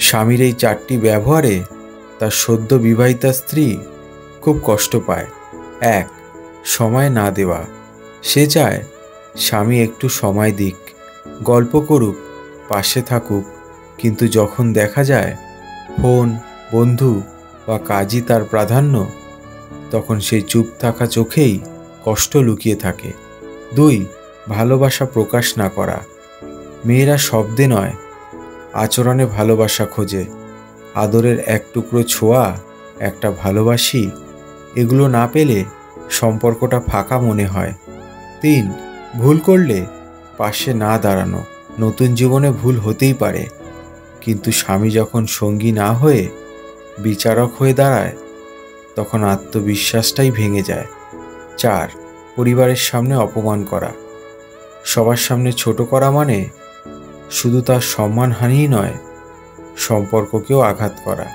স্বামীর এই 4টি ব্যবহারে তার সদ্য বিবাহিতা স্ত্রী খুব কষ্ট পায়। 1. সময় না দেওয়া। সে চায় স্বামী একটু সময় দিক, গল্প করুক, পাশে থাকুক, কিন্তু যখন দেখা যায় ফোন, বন্ধু বা কাজই তার প্রাধান্য, তখন সেই চুপ থাকা চোখেই কষ্ট লুকিয়ে থাকে। 2. ভালোবাসা প্রকাশ না করা। মেয়েরা শব্দে নয়, আচরণে ভালোবাসা খোঁজে। আদরের এক টুকরো ছোঁয়া, একটা ভালোবাসি, এগুলো না পেলে সম্পর্কটা ফাঁকা মনে হয়। 3. ভুল করলে পাশে না দাঁড়ানো। নতুন জীবনে ভুল হতেই পারে, কিন্তু স্বামী যখন সঙ্গী না হয়ে বিচারক হয়ে দাঁড়ায়, তখন আত্মবিশ্বাসটাই ভেঙে যায়। 4. পরিবারের সামনে অপমান করা। সবার সামনে ছোট করা মানে শুধু তার সম্মানহানিই নয়, সম্পর্ককেও আঘাত করা।